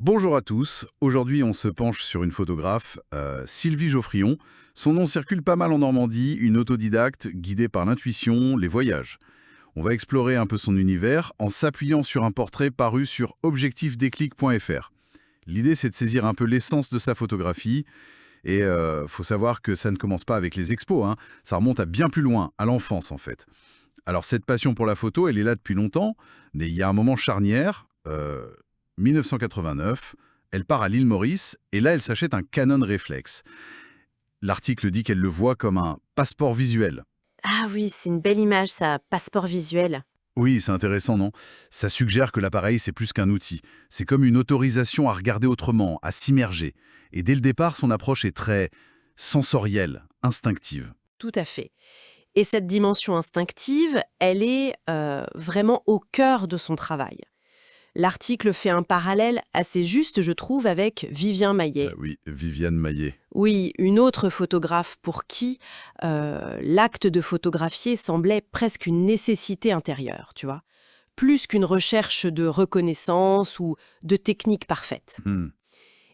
Bonjour à tous, aujourd'hui on se penche sur une photographe, Sylvie Geoffrion. Son nom circule pas mal en Normandie, une autodidacte guidée par l'intuition, les voyages. On va explorer un peu son univers en s'appuyant sur un portrait paru sur objectifdéclic.fr. L'idée c'est de saisir un peu l'essence de sa photographie et faut savoir que ça ne commence pas avec les expos, hein. Ça remonte à bien plus loin, à l'enfance en fait. Alors cette passion pour la photo, elle est là depuis longtemps, mais il y a un moment charnière, 1989, elle part à l'île Maurice et là elle s'achète un Canon Reflex. L'article dit qu'elle le voit comme un passeport visuel. Ah oui, c'est une belle image, ça, passeport visuel. Oui, c'est intéressant, non? Ça suggère que l'appareil, c'est plus qu'un outil. C'est comme une autorisation à regarder autrement, à s'immerger. Et dès le départ, son approche est très sensorielle, instinctive. Tout à fait. Et cette dimension instinctive, elle est vraiment au cœur de son travail. L'article fait un parallèle assez juste, je trouve, avec Vivien Maillet. Oui, Viviane Maillet. Oui, une autre photographe pour qui l'acte de photographier semblait presque une nécessité intérieure, tu vois, plus qu'une recherche de reconnaissance ou de technique parfaite. Hmm,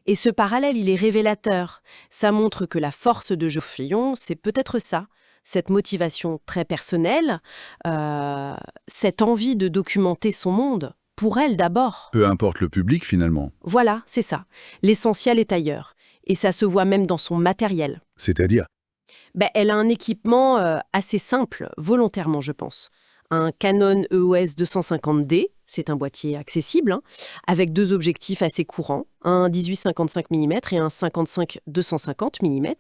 Et ce parallèle, il est révélateur. Ça montre que la force de Geoffrion, c'est peut-être ça, cette motivation très personnelle, euh, cette envie de documenter son monde, pour elle d'abord. Peu importe le public, finalement. Voilà, c'est ça. L'essentiel est ailleurs. Et ça se voit même dans son matériel. C'est-à-dire? Elle a un équipement assez simple, volontairement je pense. Un Canon EOS 250D, c'est un boîtier accessible, hein, avec deux objectifs assez courants, un 18-55 mm et un 55-250 mm.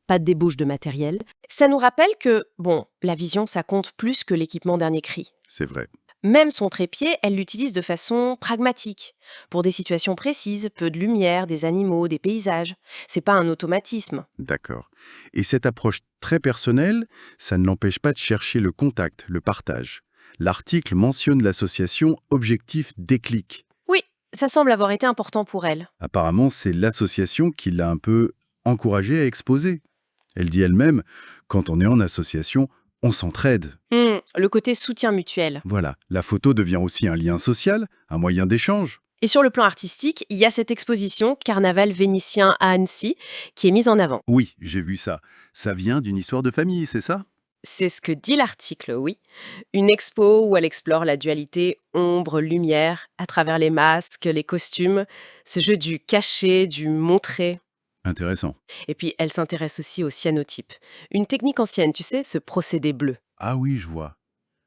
Pas de débauche de matériel. Ça nous rappelle que, bon, la vision, ça compte plus que l'équipement dernier cri. C'est vrai. Même son trépied, elle l'utilise de façon pragmatique, pour des situations précises, peu de lumière, des animaux, des paysages. C'est pas un automatisme. D'accord. Et cette approche très personnelle, ça ne l'empêche pas de chercher le contact, le partage. L'article mentionne l'association Objectif Déclic. Oui, ça semble avoir été important pour elle. Apparemment, c'est l'association qui l'a un peu encouragée à exposer. Elle dit elle-même, quand on est en association, on s'entraide. Le côté soutien mutuel. Voilà, la photo devient aussi un lien social, un moyen d'échange. Et sur le plan artistique, il y a cette exposition Carnaval vénitien à Annecy qui est mise en avant. Oui, j'ai vu ça. Ça vient d'une histoire de famille, c'est ça? C'est ce que dit l'article, oui. Une expo où elle explore la dualité ombre-lumière à travers les masques, les costumes, ce jeu du caché, du montré. Intéressant. Et puis elle s'intéresse aussi au cyanotype. Une technique ancienne, tu sais, ce procédé bleu. Ah oui, je vois.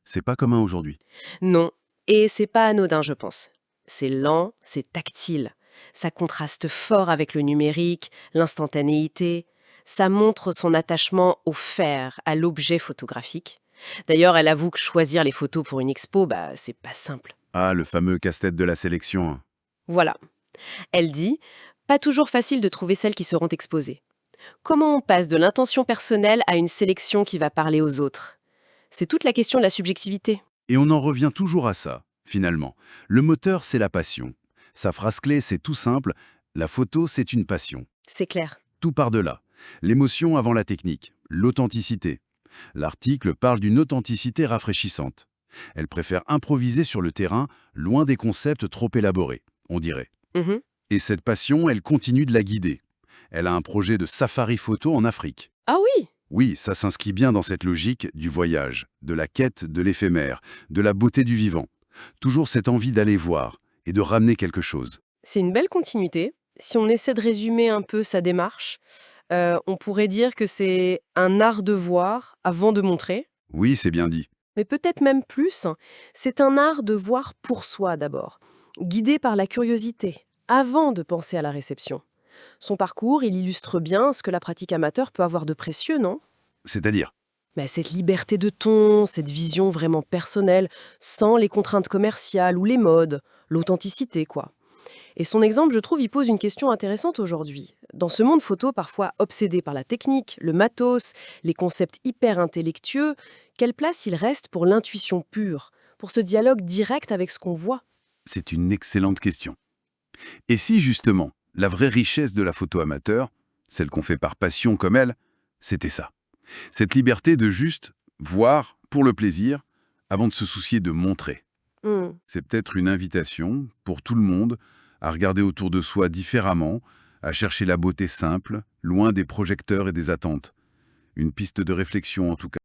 C'est pas commun aujourd'hui. Non, et c'est pas anodin, je pense. C'est lent, c'est tactile. Ça contraste fort avec le numérique, l'instantanéité. Ça montre son attachement au faire, à l'objet photographique. D'ailleurs, elle avoue que choisir les photos pour une expo, c'est pas simple. Ah, le fameux casse-tête de la sélection. Voilà. Elle dit, pas toujours facile de trouver celles qui seront exposées. Comment on passe de l'intention personnelle à une sélection qui va parler aux autres? C'est toute la question de la subjectivité. Et on en revient toujours à ça, finalement. Le moteur, c'est la passion. Sa phrase clé, c'est tout simple, la photo, c'est une passion. C'est clair. Tout part de là. L'émotion avant la technique, l'authenticité. L'article parle d'une authenticité rafraîchissante. Elle préfère improviser sur le terrain, loin des concepts trop élaborés, on dirait. Mhm. Et cette passion, elle continue de la guider. Elle a un projet de safari photo en Afrique. Ah oui. Oui, ça s'inscrit bien dans cette logique du voyage, de la quête de l'éphémère, de la beauté du vivant. Toujours cette envie d'aller voir et de ramener quelque chose. C'est une belle continuité. Si on essaie de résumer un peu sa démarche, on pourrait dire que c'est un art de voir avant de montrer, Oui, c'est bien dit. mais peut-être même plus, c'est un art de voir pour soi d'abord, guidé par la curiosité, avant de penser à la réception. Son parcours, il illustre bien ce que la pratique amateur peut avoir de précieux, non? C'est-à-dire, Cette liberté de ton, cette vision vraiment personnelle, sans les contraintes commerciales ou les modes, l'authenticité, quoi. Et son exemple, je trouve, il pose une question intéressante aujourd'hui. Dans ce monde photo parfois obsédé par la technique, le matos, les concepts hyper intellectueux, quelle place il reste pour l'intuition pure, pour ce dialogue direct avec ce qu'on voit? c'est une excellente question. Et si justement, la vraie richesse de la photo amateur, celle qu'on fait par passion comme elle, c'était ça. Cette liberté de juste voir pour le plaisir avant de se soucier de montrer. Hmm, C'est peut-être une invitation pour tout le monde à regarder autour de soi différemment, à chercher la beauté simple, loin des projecteurs et des attentes. Une piste de réflexion en tout cas.